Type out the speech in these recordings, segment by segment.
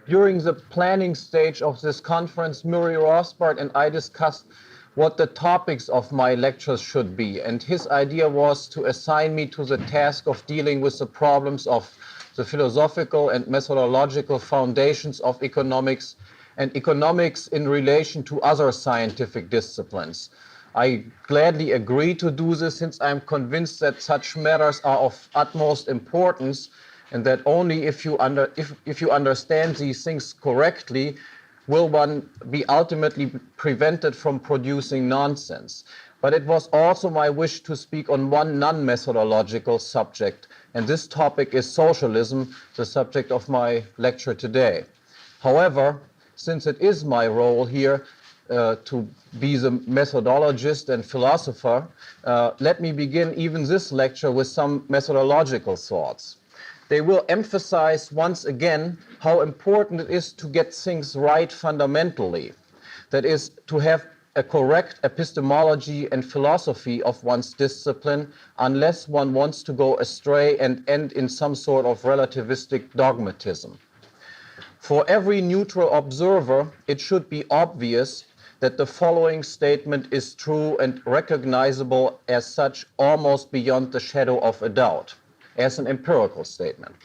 During the planning stage of this conference, Murray Rothbard and I discussed what the topics of my lectures should be, and his idea was to assign me to the task of dealing with the problems of the philosophical and methodological foundations of economics and economics in relation to other scientific disciplines. I gladly agree to do this since I am convinced that such matters are of utmost importance, and that only if you understand these things correctly will one be ultimately prevented from producing nonsense. But it was also my wish to speak on one non-methodological subject, and this topic is socialism, the subject of my lecture today. However, since it is my role here to be the methodologist and philosopher, let me begin even this lecture with some methodological thoughts. They will emphasize once again how important it is to get things right fundamentally. That is, to have a correct epistemology and philosophy of one's discipline, unless one wants to go astray and end in some sort of relativistic dogmatism. For every neutral observer, it should be obvious that the following statement is true and recognizable as such almost beyond the shadow of a doubt, as an empirical statement.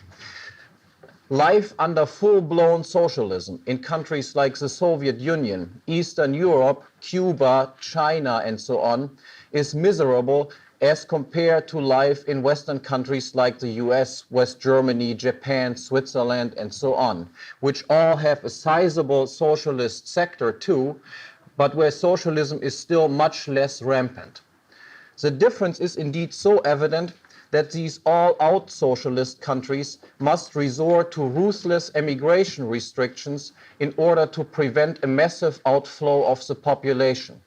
Life under full-blown socialism in countries like the Soviet Union, Eastern Europe, Cuba, China, and so on, is miserable as compared to life in Western countries like the US, West Germany, Japan, Switzerland, and so on, which all have a sizable socialist sector too, but where socialism is still much less rampant. The difference is indeed so evident that these all-out socialist countries must resort to ruthless emigration restrictions in order to prevent a massive outflow of the population.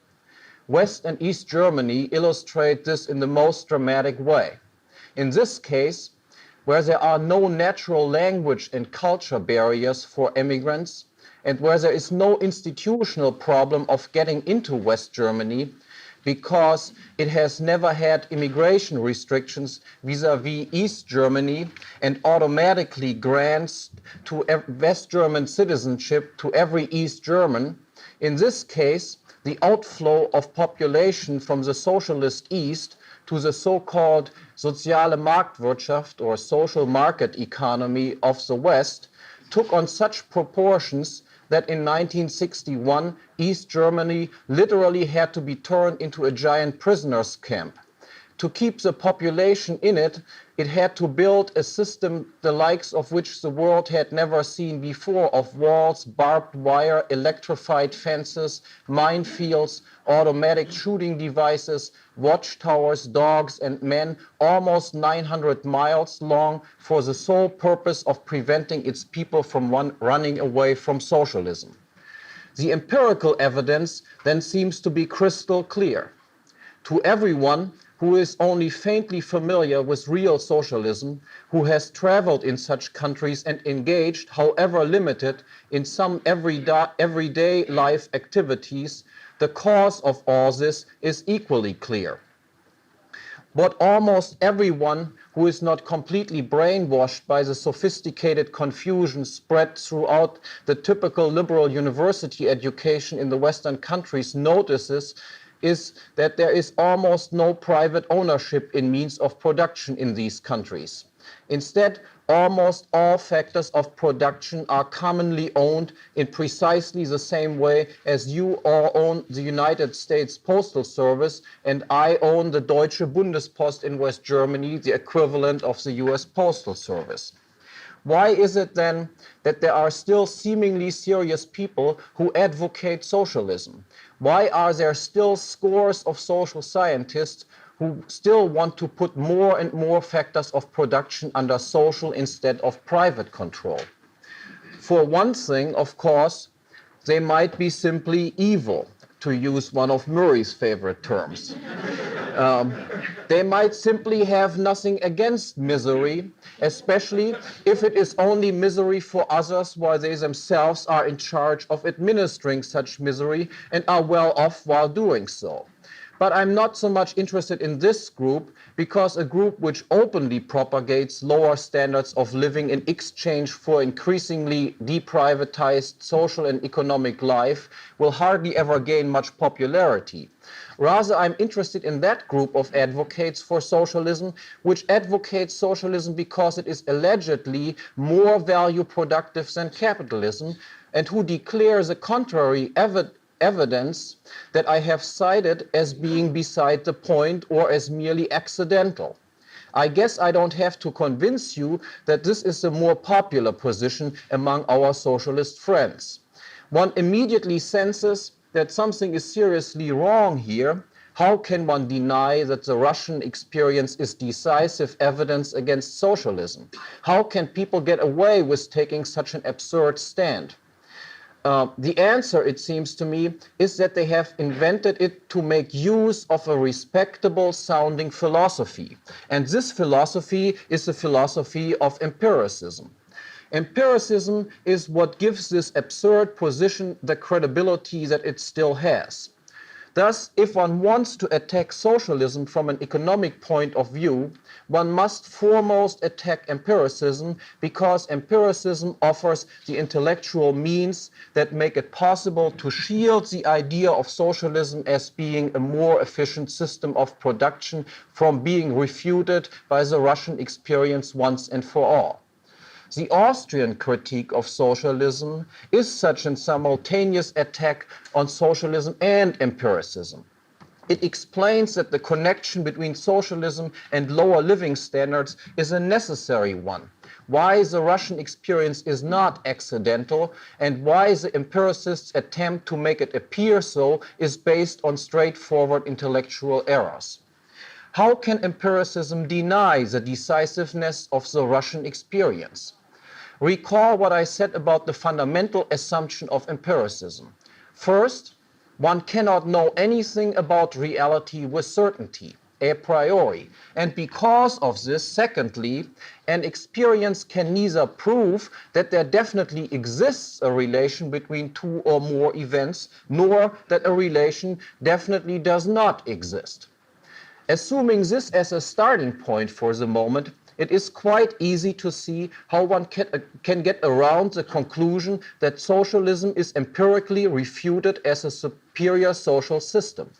West and East Germany illustrate this in the most dramatic way. In this case, where there are no natural language and culture barriers for immigrants, and where there is no institutional problem of getting into West Germany, because it has never had immigration restrictions vis-à-vis East Germany and automatically grants to West German citizenship to every East German. In this case, the outflow of population from the socialist East to the so-called soziale Marktwirtschaft or social market economy of the West took on such proportions that in 1961, East Germany literally had to be turned into a giant prisoners' camp. To keep the population in it, it had to build a system the likes of which the world had never seen before, of walls, barbed wire, electrified fences, minefields, automatic shooting devices, watchtowers, dogs, and men, almost 900 miles long, for the sole purpose of preventing its people from running away from socialism. The empirical evidence then seems to be crystal clear. To everyone who is only faintly familiar with real socialism, who has traveled in such countries and engaged, however limited, in some everyday life activities, the cause of all this is equally clear. But almost everyone who is not completely brainwashed by the sophisticated confusion spread throughout the typical liberal university education in the Western countries notices is that there is almost no private ownership in means of production in these countries. Instead, almost all factors of production are commonly owned in precisely the same way as you all own the United States Postal Service and I own the Deutsche Bundespost in West Germany, the equivalent of the US Postal Service. Why is it then that there are still seemingly serious people who advocate socialism? Why are there still scores of social scientists who still want to put more and more factors of production under social instead of private control? For one thing, of course, they might be simply evil, to use one of Murray's favorite terms. They might simply have nothing against misery, especially if it is only misery for others while they themselves are in charge of administering such misery and are well off while doing so. But I'm not so much interested in this group because a group which openly propagates lower standards of living in exchange for increasingly deprivatized social and economic life will hardly ever gain much popularity. Rather, I'm interested in that group of advocates for socialism, which advocates socialism because it is allegedly more value productive than capitalism, and who declare the contrary evidence that I have cited as being beside the point or as merely accidental. I guess I don't have to convince you that this is a more popular position among our socialist friends. One immediately senses that something is seriously wrong here. How can one deny that the Russian experience is decisive evidence against socialism? How can people get away with taking such an absurd stand? The answer, it seems to me, is that they have invented it to make use of a respectable sounding philosophy. And this philosophy is the philosophy of empiricism. Empiricism is what gives this absurd position the credibility that it still has. Thus, if one wants to attack socialism from an economic point of view, one must foremost attack empiricism because empiricism offers the intellectual means that make it possible to shield the idea of socialism as being a more efficient system of production from being refuted by the Russian experience once and for all. The Austrian critique of socialism is such a simultaneous attack on socialism and empiricism. It explains that the connection between socialism and lower living standards is a necessary one, why the Russian experience is not accidental, and why the empiricists' attempt to make it appear so is based on straightforward intellectual errors. How can empiricism deny the decisiveness of the Russian experience? Recall what I said about the fundamental assumption of empiricism. First, one cannot know anything about reality with certainty, a priori. And because of this, secondly, an experience can neither prove that there definitely exists a relation between two or more events, nor that a relation definitely does not exist. Assuming this as a starting point for the moment, it is quite easy to see how one can get around the conclusion that socialism is empirically refuted as a superior social system.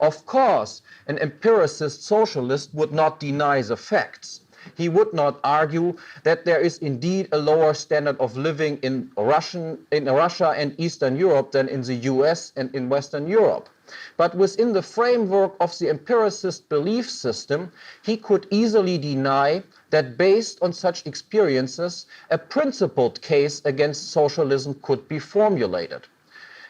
Of course, an empiricist socialist would not deny the facts. He would not argue that there is indeed a lower standard of living in Russia and Eastern Europe than in the US and in Western Europe. But within the framework of the empiricist belief system, he could easily deny that based on such experiences, a principled case against socialism could be formulated.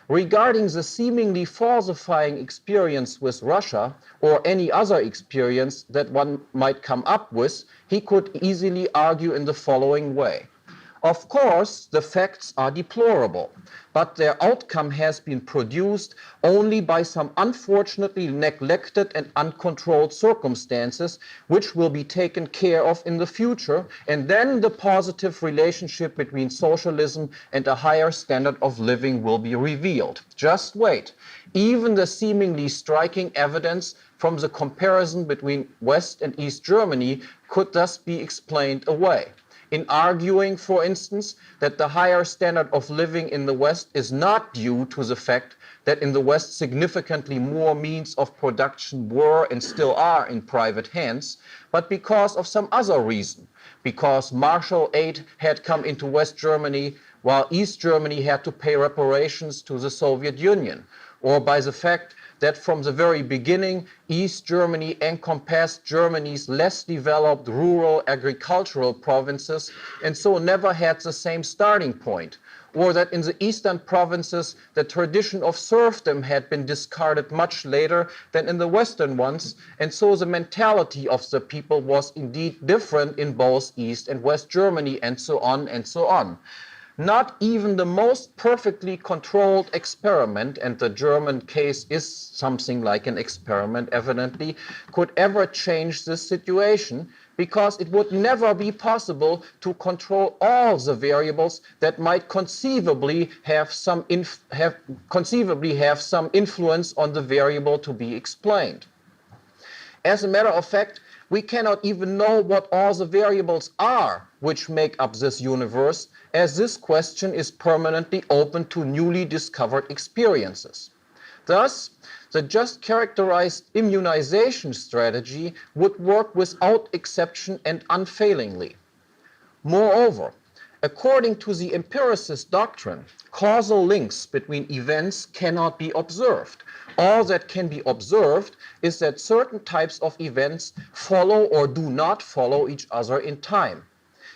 Regarding the seemingly falsifying experience with Russia, or any other experience that one might come up with, he could easily argue in the following way. Of course, the facts are deplorable, but their outcome has been produced only by some unfortunately neglected and uncontrolled circumstances, which will be taken care of in the future, and then the positive relationship between socialism and a higher standard of living will be revealed. Just wait. Even the seemingly striking evidence from the comparison between West and East Germany could thus be explained away. In arguing, for instance, that the higher standard of living in the West is not due to the fact that in the West significantly more means of production were and still are in private hands, but because of some other reason, because Marshall aid had come into West Germany while East Germany had to pay reparations to the Soviet Union, or by the fact that from the very beginning, East Germany encompassed Germany's less developed rural agricultural provinces and so never had the same starting point, or that in the eastern provinces, the tradition of serfdom had been discarded much later than in the western ones, and so the mentality of the people was indeed different in both East and West Germany, and so on and so on. Not even the most perfectly controlled experiment, and the German case is something like an experiment evidently, could ever change this situation, because it would never be possible to control all the variables that might conceivably have some influence on the variable to be explained. As a matter of fact, we cannot even know what all the variables are which make up this universe, as this question is permanently open to newly discovered experiences. Thus, the just characterized immunization strategy would work without exception and unfailingly. Moreover, according to the empiricist doctrine, causal links between events cannot be observed. All that can be observed is that certain types of events follow or do not follow each other in time.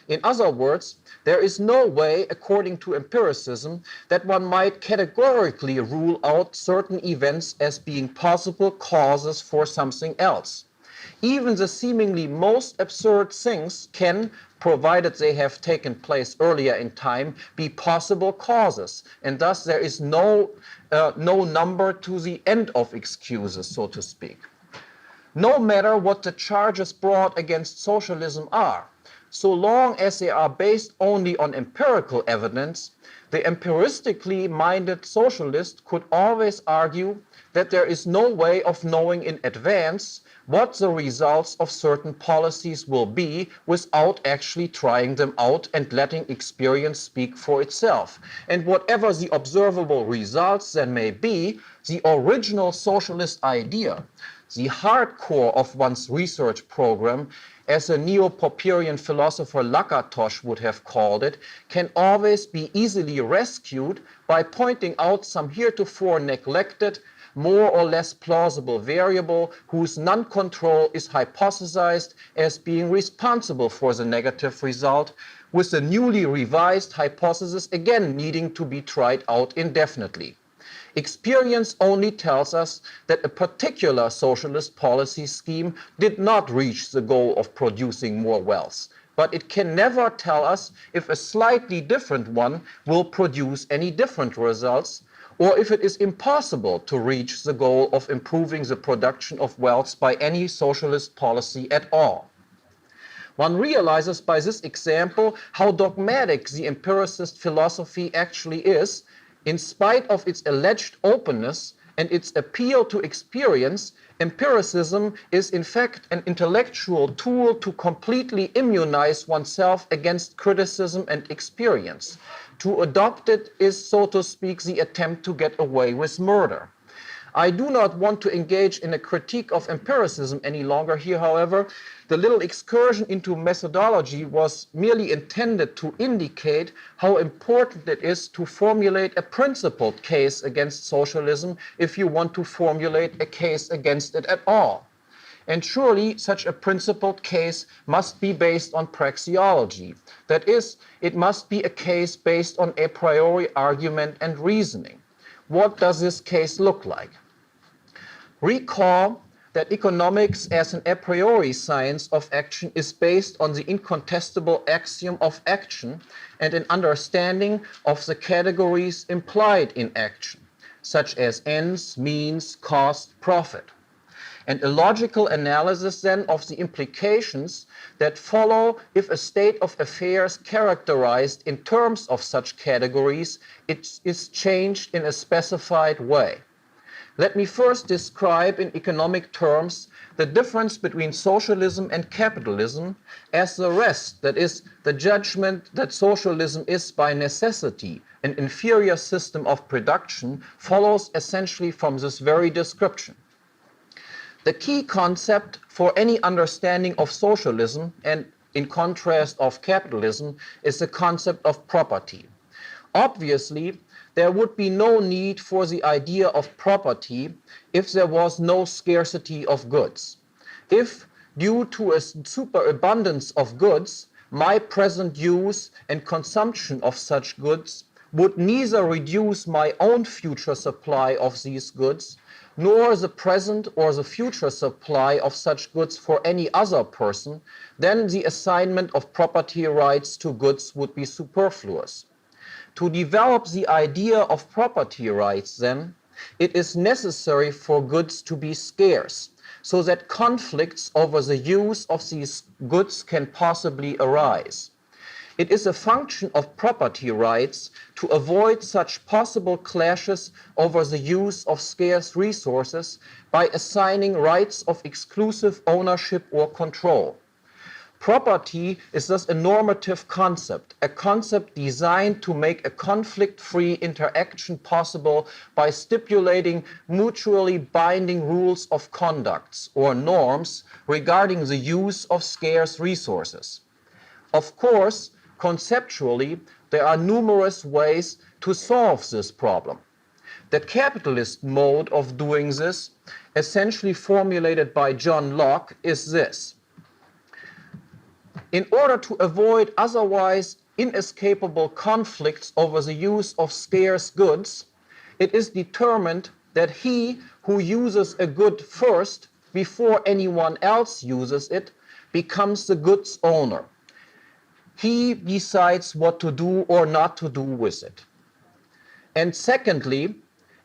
In other words, there is no way, according to empiricism, that one might categorically rule out certain events as being possible causes for something else. Even the seemingly most absurd things can, provided they have taken place earlier in time, be possible causes, and thus there is no number to the end of excuses, so to speak. No matter what the charges brought against socialism are, so long as they are based only on empirical evidence, the empiristically minded socialist could always argue that there is no way of knowing in advance what the results of certain policies will be without actually trying them out and letting experience speak for itself. And whatever the observable results then may be, the original socialist idea, the hardcore of one's research program, as a neo-Popperian philosopher Lakatos would have called it, can always be easily rescued by pointing out some heretofore neglected, more or less plausible variable whose non-control is hypothesized as being responsible for the negative result, with the newly revised hypothesis again needing to be tried out indefinitely. Experience only tells us that a particular socialist policy scheme did not reach the goal of producing more wealth, but it can never tell us if a slightly different one will produce any different results, or if it is impossible to reach the goal of improving the production of wealth by any socialist policy at all. One realizes by this example how dogmatic the empiricist philosophy actually is, in spite of its alleged openness and its appeal to experience. Empiricism is in fact an intellectual tool to completely immunize oneself against criticism and experience. To adopt it is, so to speak, the attempt to get away with murder. I do not want to engage in a critique of empiricism any longer here, however. The little excursion into methodology was merely intended to indicate how important it is to formulate a principled case against socialism if you want to formulate a case against it at all. And surely such a principled case must be based on praxeology. That is, it must be a case based on a priori argument and reasoning. What does this case look like? Recall that economics as an a priori science of action is based on the incontestable axiom of action and an understanding of the categories implied in action, such as ends, means, cost, profit. And a logical analysis then of the implications that follow if a state of affairs characterized in terms of such categories is changed in a specified way. Let me first describe in economic terms the difference between socialism and capitalism as the rest, that is, the judgment that socialism is by necessity an inferior system of production, follows essentially from this very description. The key concept for any understanding of socialism, and in contrast of capitalism, is the concept of property. Obviously, there would be no need for the idea of property if there was no scarcity of goods. If, due to a superabundance of goods, my present use and consumption of such goods would neither reduce my own future supply of these goods, nor the present or the future supply of such goods for any other person, then the assignment of property rights to goods would be superfluous. To develop the idea of property rights, then, it is necessary for goods to be scarce, so that conflicts over the use of these goods can possibly arise. It is a function of property rights to avoid such possible clashes over the use of scarce resources by assigning rights of exclusive ownership or control. Property is thus a normative concept, a concept designed to make a conflict-free interaction possible by stipulating mutually binding rules of conduct or norms regarding the use of scarce resources. Of course, conceptually, there are numerous ways to solve this problem. The capitalist mode of doing this, essentially formulated by John Locke, is this. In order to avoid otherwise inescapable conflicts over the use of scarce goods, it is determined that he who uses a good first, before anyone else uses it, becomes the good's owner. He decides what to do or not to do with it. And secondly,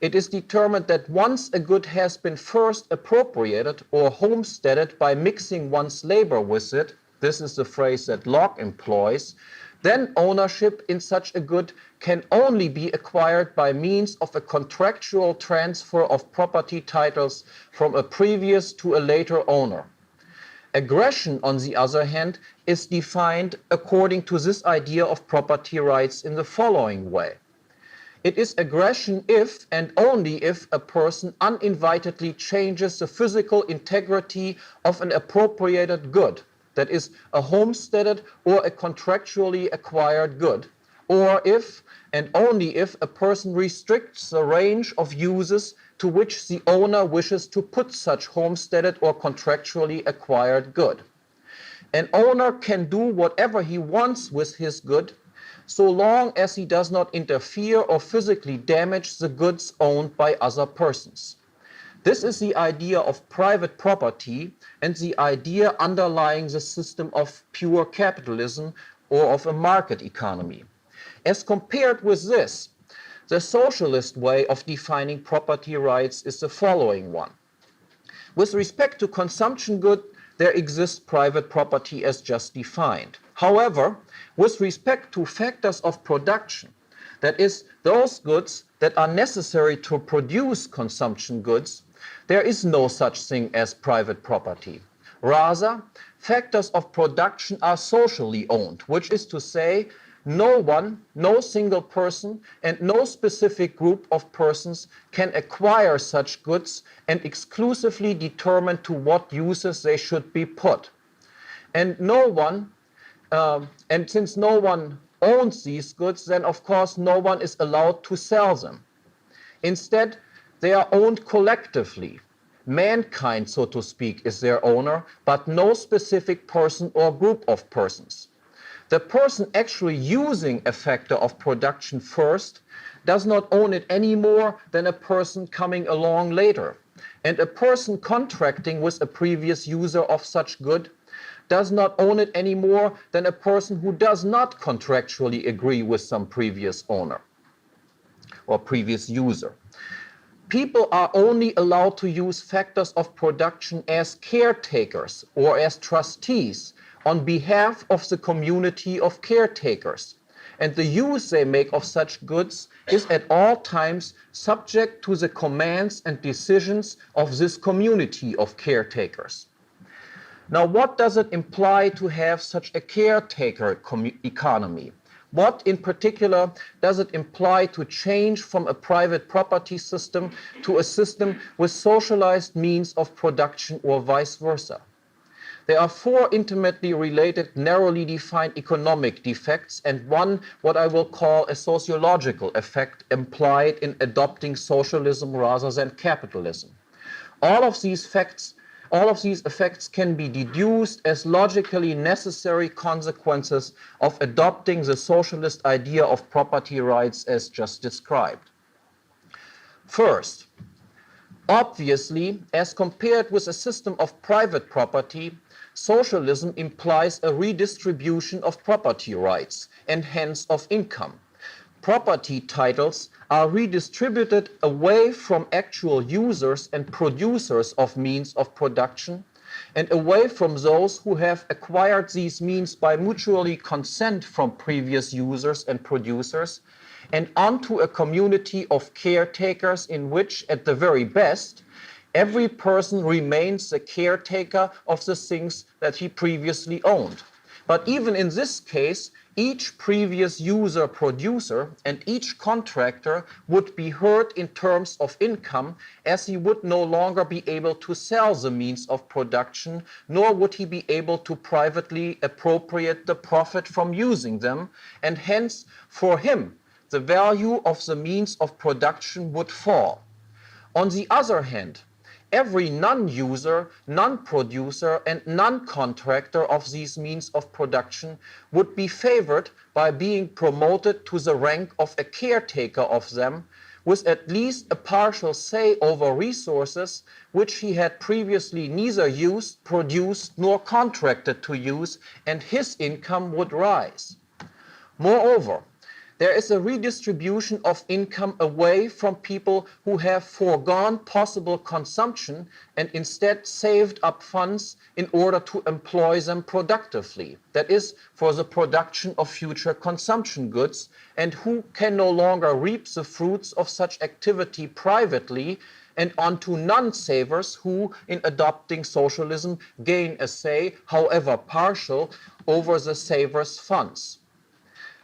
it is determined that once a good has been first appropriated or homesteaded by mixing one's labor with it, this is the phrase that Locke employs, then ownership in such a good can only be acquired by means of a contractual transfer of property titles from a previous to a later owner. Aggression, on the other hand, is defined according to this idea of property rights in the following way. It is aggression if and only if a person uninvitedly changes the physical integrity of an appropriated good, that is, a homesteaded or a contractually acquired good, or if and only if a person restricts the range of uses to which the owner wishes to put such homesteaded or contractually acquired good. An owner can do whatever he wants with his good, so long as he does not interfere or physically damage the goods owned by other persons. This is the idea of private property and the idea underlying the system of pure capitalism or of a market economy. As compared with this, the socialist way of defining property rights is the following one. With respect to consumption goods, there exists private property as just defined. However, with respect to factors of production, that is, those goods that are necessary to produce consumption goods, there is no such thing as private property. Rather, factors of production are socially owned, which is to say, no one, no single person, and no specific group of persons can acquire such goods and exclusively determine to what uses they should be put. And since no one owns these goods, then of course no one is allowed to sell them. Instead, they are owned collectively. Mankind, so to speak, is their owner, but no specific person or group of persons. The person actually using a factor of production first does not own it any more than a person coming along later. And a person contracting with a previous user of such good does not own it any more than a person who does not contractually agree with some previous owner or previous user. People are only allowed to use factors of production as caretakers or as trustees on behalf of the community of caretakers. And the use they make of such goods is at all times subject to the commands and decisions of this community of caretakers. Now, what does it imply to have such a caretaker economy? What in particular does it imply to change from a private property system to a system with socialized means of production or vice versa? There are four intimately related, narrowly defined economic defects and one what I will call a sociological effect implied in adopting socialism rather than capitalism. All of these effects can be deduced as logically necessary consequences of adopting the socialist idea of property rights as just described. First, obviously, as compared with a system of private property, socialism implies a redistribution of property rights and hence of income. Property titles are redistributed away from actual users and producers of means of production, and away from those who have acquired these means by mutually consent from previous users and producers, and onto a community of caretakers in which, at the very best, every person remains the caretaker of the things that he previously owned. But even in this case, each previous user-producer and each contractor would be hurt in terms of income, as he would no longer be able to sell the means of production, nor would he be able to privately appropriate the profit from using them, and hence, for him, the value of the means of production would fall. On the other hand, every non-user, non-producer, and non-contractor of these means of production would be favored by being promoted to the rank of a caretaker of them, with at least a partial say over resources which he had previously neither used, produced, nor contracted to use, and his income would rise. Moreover, there is a redistribution of income away from people who have foregone possible consumption and instead saved up funds in order to employ them productively, that is, for the production of future consumption goods, and who can no longer reap the fruits of such activity privately, and onto non-savers who, in adopting socialism, gain a say, however partial, over the savers' funds.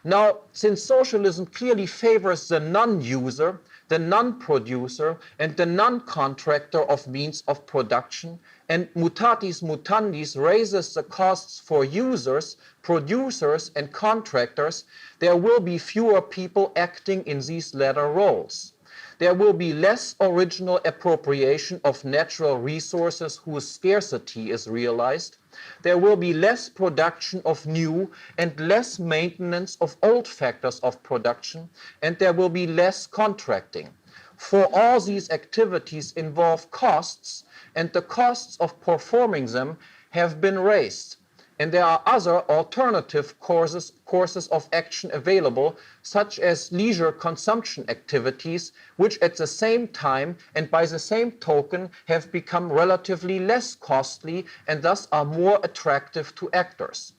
Now, since socialism clearly favors the non-user, the non-producer, and the non-contractor of means of production, and mutatis mutandis raises the costs for users, producers, and contractors, there will be fewer people acting in these latter roles. There will be less original appropriation of natural resources whose scarcity is realized. There will be less production of new and less maintenance of old factors of production, and there will be less contracting. For all these activities involve costs, and the costs of performing them have been raised. And there are other alternative courses of action available, such as leisure consumption activities, which at the same time and by the same token have become relatively less costly and thus are more attractive to actors.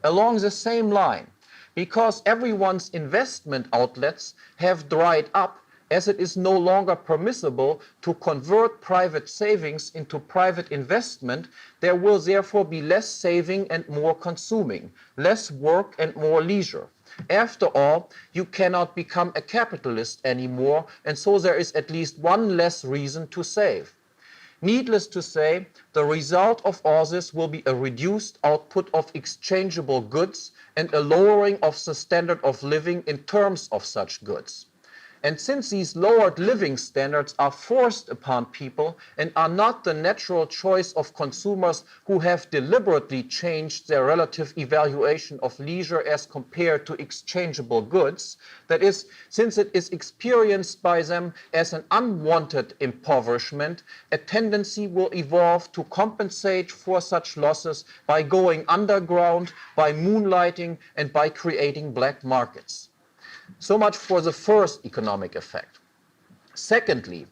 Along the same line, because everyone's investment outlets have dried up, as it is no longer permissible to convert private savings into private investment, there will therefore be less saving and more consuming, less work and more leisure. After all, you cannot become a capitalist anymore, and so there is at least one less reason to save. Needless to say, the result of all this will be a reduced output of exchangeable goods and a lowering of the standard of living in terms of such goods. And since these lowered living standards are forced upon people and are not the natural choice of consumers who have deliberately changed their relative evaluation of leisure as compared to exchangeable goods, that is, since it is experienced by them as an unwanted impoverishment, a tendency will evolve to compensate for such losses by going underground, by moonlighting, and by creating black markets. So much for the first economic effect. Secondly,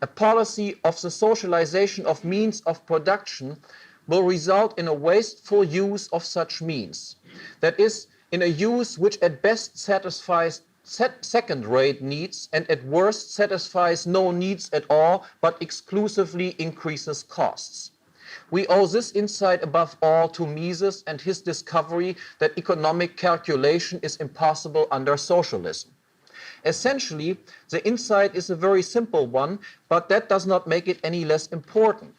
a policy of the socialization of means of production will result in a wasteful use of such means. That is, in a use which at best satisfies second-rate needs and at worst satisfies no needs at all, but exclusively increases costs. We owe this insight above all to Mises and his discovery that economic calculation is impossible under socialism. Essentially, the insight is a very simple one, but that does not make it any less important.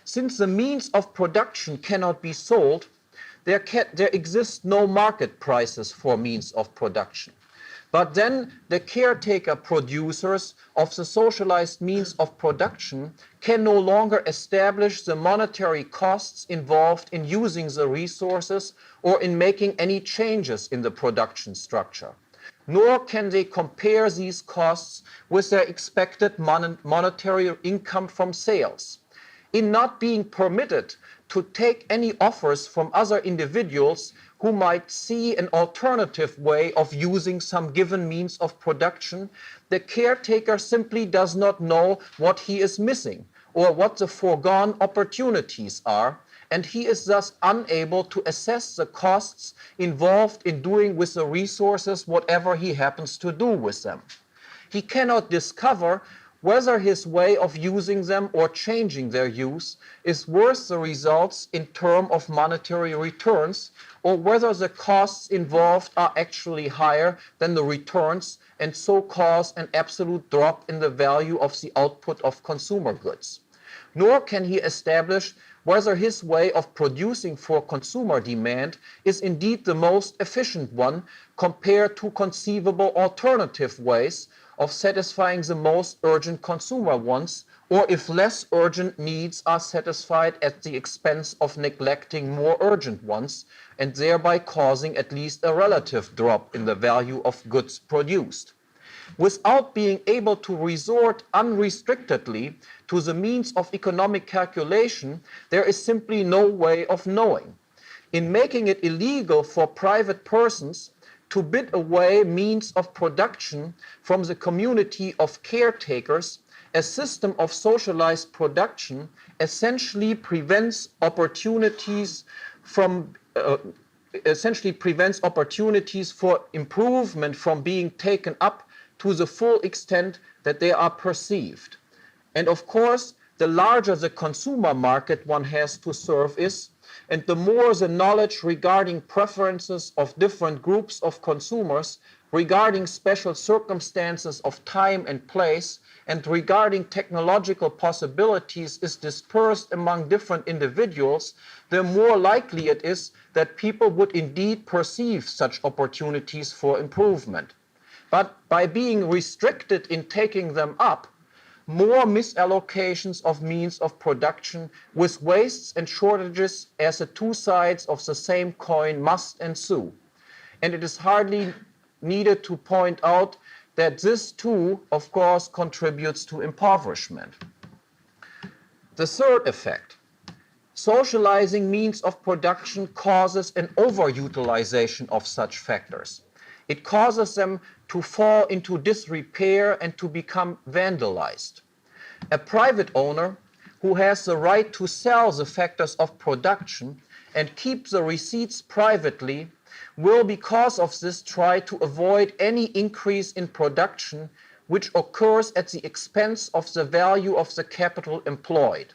Since the means of production cannot be sold, there exist no market prices for means of production. But then the caretaker producers of the socialized means of production can no longer establish the monetary costs involved in using the resources or in making any changes in the production structure. Nor can they compare these costs with their expected monetary income from sales. In not being permitted to take any offers from other individuals who might see an alternative way of using some given means of production, the caretaker simply does not know what he is missing or what the foregone opportunities are, and he is thus unable to assess the costs involved in doing with the resources whatever he happens to do with them. He cannot discover whether his way of using them or changing their use is worth the results in terms of monetary returns, or whether the costs involved are actually higher than the returns and so cause an absolute drop in the value of the output of consumer goods. Nor can he establish whether his way of producing for consumer demand is indeed the most efficient one compared to conceivable alternative ways of satisfying the most urgent consumer wants, or if less urgent needs are satisfied at the expense of neglecting more urgent ones, and thereby causing at least a relative drop in the value of goods produced. Without being able to resort unrestrictedly to the means of economic calculation, there is simply no way of knowing. In making it illegal for private persons to bid away means of production from the community of caretakers, a system of socialized production essentially prevents opportunities for improvement from being taken up to the full extent that they are perceived. And of course, the larger the consumer market one has to serve is, and the more the knowledge regarding preferences of different groups of consumers, regarding special circumstances of time and place, and regarding technological possibilities is dispersed among different individuals, the more likely it is that people would indeed perceive such opportunities for improvement. But by being restricted in taking them up, more misallocations of means of production with wastes and shortages as the two sides of the same coin must ensue. And it is hardly needed to point out that this too, of course, contributes to impoverishment. The third effect, socializing means of production causes an overutilization of such factors. It causes them to fall into disrepair and to become vandalized. A private owner who has the right to sell the factors of production and keep the receipts privately will, because of this, try to avoid any increase in production which occurs at the expense of the value of the capital employed.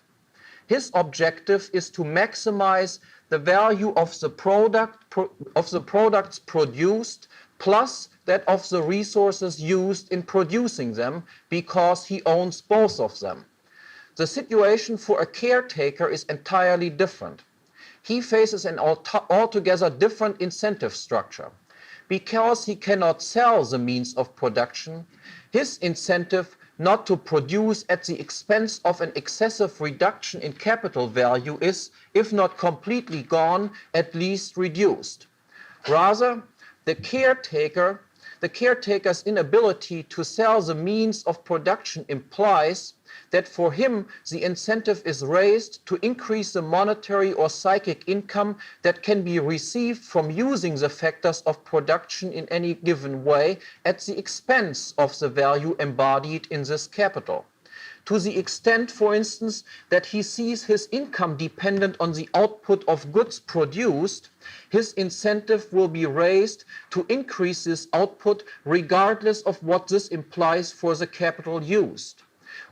His objective is to maximize the value of the products produced plus that of the resources used in producing them, because he owns both of them. The situation for a caretaker is entirely different. He faces an altogether different incentive structure. Because he cannot sell the means of production, his incentive not to produce at the expense of an excessive reduction in capital value is, if not completely gone, at least reduced. Rather, the caretaker's inability to sell the means of production implies that for him the incentive is raised to increase the monetary or psychic income that can be received from using the factors of production in any given way at the expense of the value embodied in this capital. To the extent, for instance, that he sees his income dependent on the output of goods produced, his incentive will be raised to increase this output regardless of what this implies for the capital used.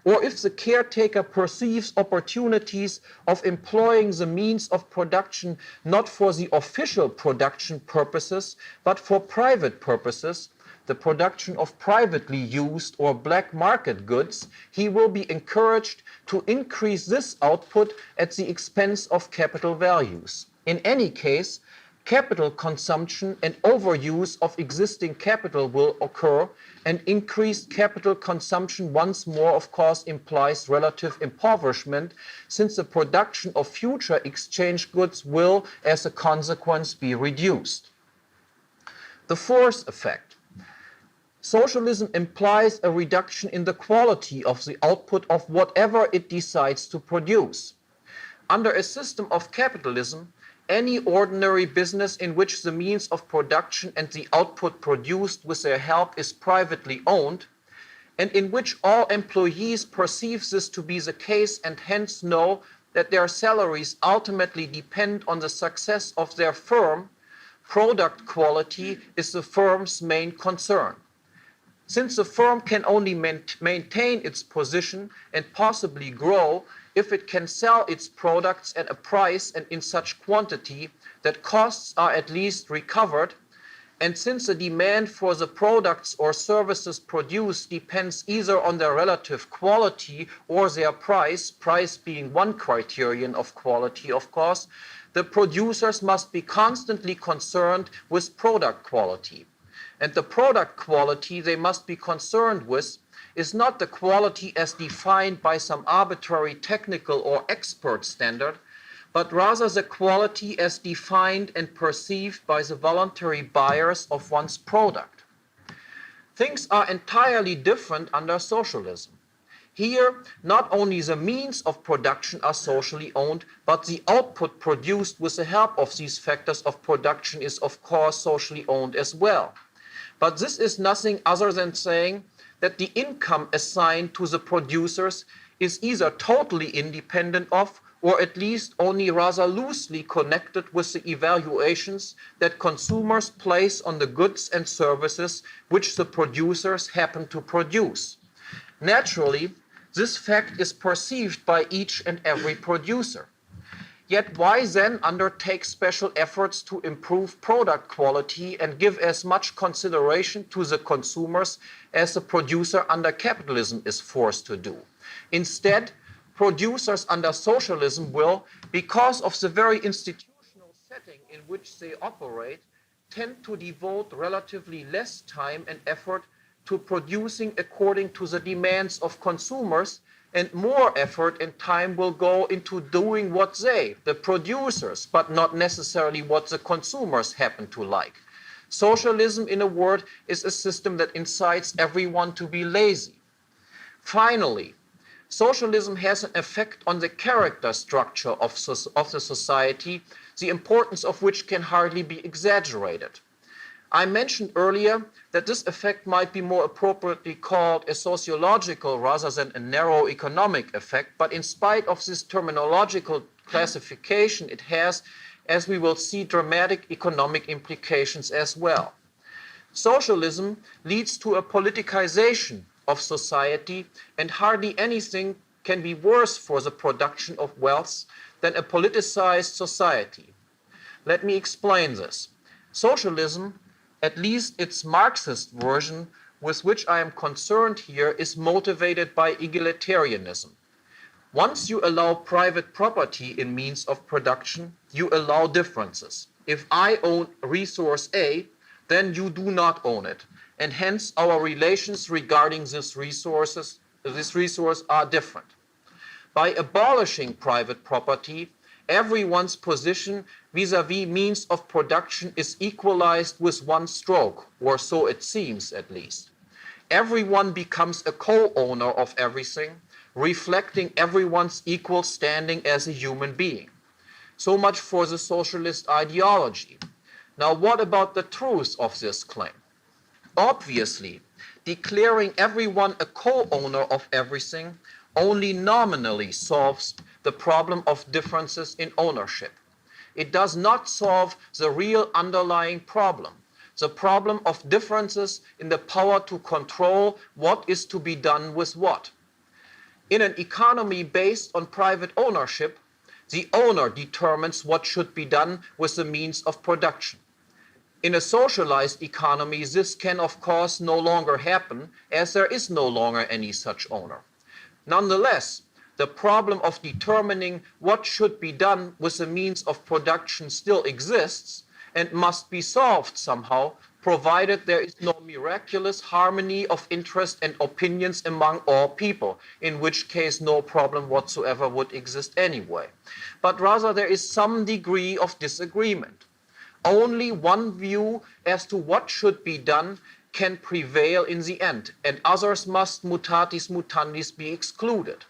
Or if the caretaker perceives opportunities of employing the means of production not for the official production purposes, but for private purposes, the production of privately used or black market goods, he will be encouraged to increase this output at the expense of capital values. In any case, capital consumption and overuse of existing capital will occur, and increased capital consumption once more, of course, implies relative impoverishment, since the production of future exchange goods will, as a consequence, be reduced. The fourth effect. Socialism implies a reduction in the quality of the output of whatever it decides to produce. Under a system of capitalism, any ordinary business in which the means of production and the output produced with their help is privately owned, and in which all employees perceive this to be the case and hence know that their salaries ultimately depend on the success of their firm, product quality is the firm's main concern. Since the firm can only maintain its position and possibly grow if it can sell its products at a price and in such quantity that costs are at least recovered, and since the demand for the products or services produced depends either on their relative quality or their price being one criterion of quality, of course, the producers must be constantly concerned with product quality. And the product quality they must be concerned with is not the quality as defined by some arbitrary technical or expert standard, but rather the quality as defined and perceived by the voluntary buyers of one's product. Things are entirely different under socialism. Here, not only the means of production are socially owned, but the output produced with the help of these factors of production is of course socially owned as well. But this is nothing other than saying that the income assigned to the producers is either totally independent of or at least only rather loosely connected with the evaluations that consumers place on the goods and services which the producers happen to produce. Naturally, this fact is perceived by each and every producer. Yet why then undertake special efforts to improve product quality and give as much consideration to the consumers as the producer under capitalism is forced to do? Instead, producers under socialism will, because of the very institutional setting in which they operate, tend to devote relatively less time and effort to producing according to the demands of consumers, and more effort and time will go into doing what they, the producers, but not necessarily what the consumers happen to like. Socialism, in a word, is a system that incites everyone to be lazy. Finally, socialism has an effect on the character structure of the society, the importance of which can hardly be exaggerated. I mentioned earlier that this effect might be more appropriately called a sociological rather than a narrow economic effect, but in spite of this terminological classification, it has, as we will see, dramatic economic implications as well. Socialism leads to a politicization of society, and hardly anything can be worse for the production of wealth than a politicized society. Let me explain this. Socialism, at least its Marxist version, with which I am concerned here, is motivated by egalitarianism. Once you allow private property in means of production, you allow differences. If I own resource A, then you do not own it, and hence our relations regarding this resource are different. By abolishing private property, everyone's position vis-à-vis means of production is equalized with one stroke, or so it seems at least. Everyone becomes a co-owner of everything, reflecting everyone's equal standing as a human being. So much for the socialist ideology. Now, what about the truth of this claim? Obviously, declaring everyone a co-owner of everything only nominally solves the problem of differences in ownership. It does not solve the real underlying problem, the problem of differences in the power to control what is to be done with what. In an economy based on private ownership, the owner determines what should be done with the means of production. In a socialized economy, this can of course no longer happen, as there is no longer any such owner. Nonetheless, the problem of determining what should be done with the means of production still exists and must be solved somehow, provided there is no miraculous harmony of interest and opinions among all people, in which case no problem whatsoever would exist anyway. But rather there is some degree of disagreement. Only one view as to what should be done can prevail in the end, and others must mutatis mutandis be excluded.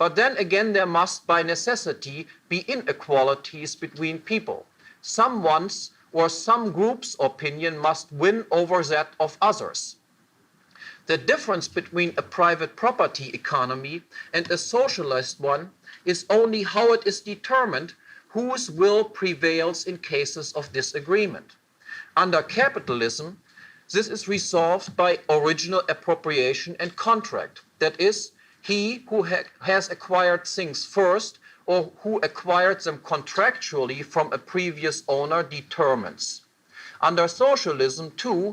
But then again, there must by necessity be inequalities between people. Someone's or some group's opinion must win over that of others. The difference between a private property economy and a socialist one is only how it is determined whose will prevails in cases of disagreement. Under capitalism, this is resolved by original appropriation and contract. That is, he who has acquired things first or who acquired them contractually from a previous owner determines. Under socialism, too,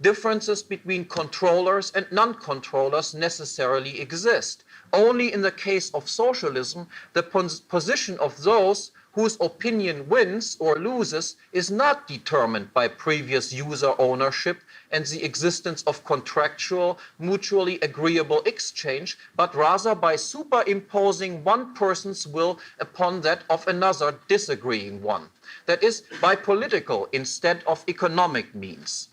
differences between controllers and non-controllers necessarily exist. Only in the case of socialism, the position of those whose opinion wins or loses is not determined by previous user ownership and the existence of contractual, mutually agreeable exchange, but rather by superimposing one person's will upon that of another disagreeing one. That is, by political instead of economic means.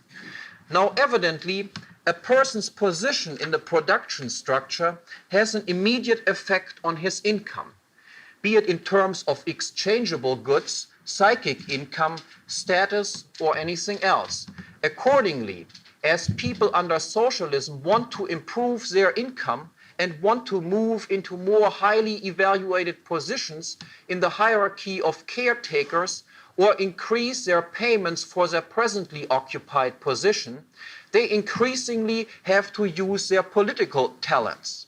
Now, evidently, a person's position in the production structure has an immediate effect on his income, be it in terms of exchangeable goods, psychic income, status, or anything else. Accordingly, as people under socialism want to improve their income and want to move into more highly evaluated positions in the hierarchy of caretakers or increase their payments for their presently occupied position, they increasingly have to use their political talents.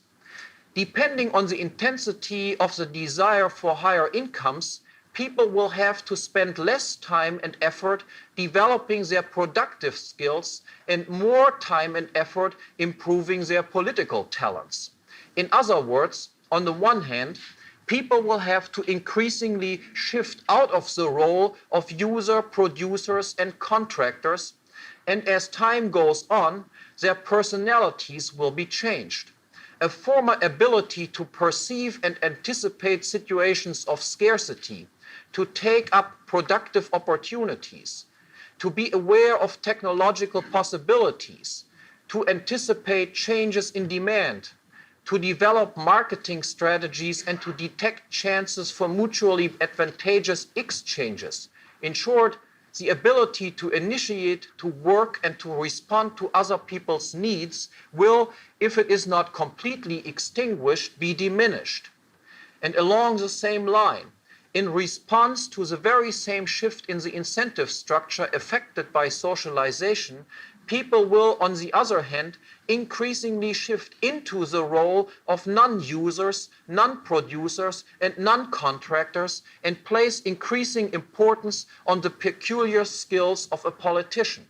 Depending on the intensity of the desire for higher incomes, people will have to spend less time and effort developing their productive skills and more time and effort improving their political talents. In other words, on the one hand, people will have to increasingly shift out of the role of user, producers, and contractors, and as time goes on, their personalities will be changed. A former ability to perceive and anticipate situations of scarcity, to take up productive opportunities, to be aware of technological possibilities, to anticipate changes in demand, to develop marketing strategies and to detect chances for mutually advantageous exchanges. In short, the ability to initiate, to work, and to respond to other people's needs will, if it is not completely extinguished, be diminished. And along the same line, in response to the very same shift in the incentive structure affected by socialization, people will, on the other hand, increasingly shift into the role of non-users, non-producers, and non-contractors and place increasing importance on the peculiar skills of a politician.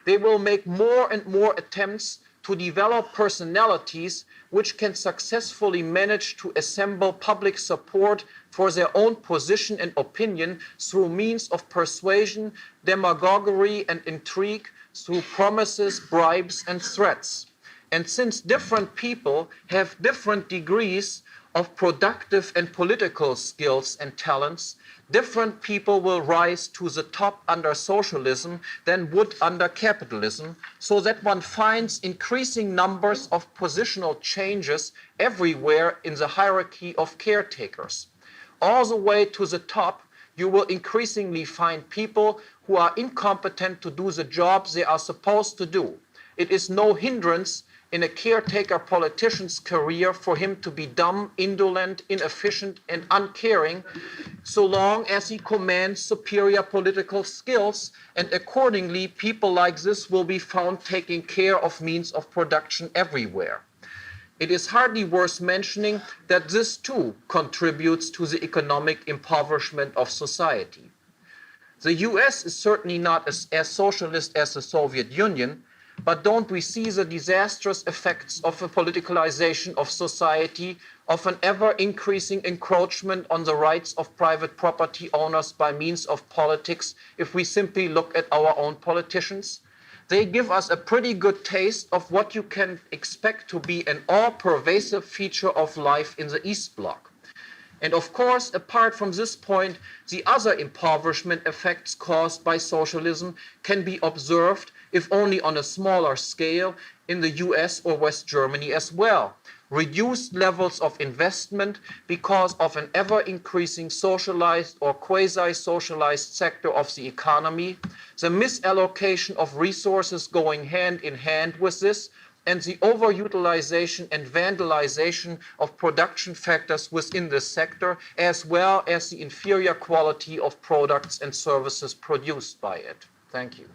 They will make more and more attempts to develop personalities which can successfully manage to assemble public support for their own position and opinion through means of persuasion, demagoguery, and intrigue, through promises, bribes, and threats. And since different people have different degrees of productive and political skills and talents, different people will rise to the top under socialism than would under capitalism, so that one finds increasing numbers of positional changes everywhere in the hierarchy of caretakers. All the way to the top, you will increasingly find people who are incompetent to do the jobs they are supposed to do. It is no hindrance in a caretaker politician's career for him to be dumb, indolent, inefficient, and uncaring, so long as he commands superior political skills, and accordingly, people like this will be found taking care of means of production everywhere. It is hardly worth mentioning that this too contributes to the economic impoverishment of society. The US is certainly not as socialist as the Soviet Union, but don't we see the disastrous effects of a politicalization of society, of an ever-increasing encroachment on the rights of private property owners by means of politics if we simply look at our own politicians? They give us a pretty good taste of what you can expect to be an all-pervasive feature of life in the East Bloc. And of course, apart from this point, the other impoverishment effects caused by socialism can be observed, if only on a smaller scale, in the US or West Germany as well. reduced levels of investment because of an ever-increasing socialized or quasi-socialized sector of the economy, the misallocation of resources going hand in hand with this, and the overutilization and vandalization of production factors within this sector, as well as the inferior quality of products and services produced by it. Thank you.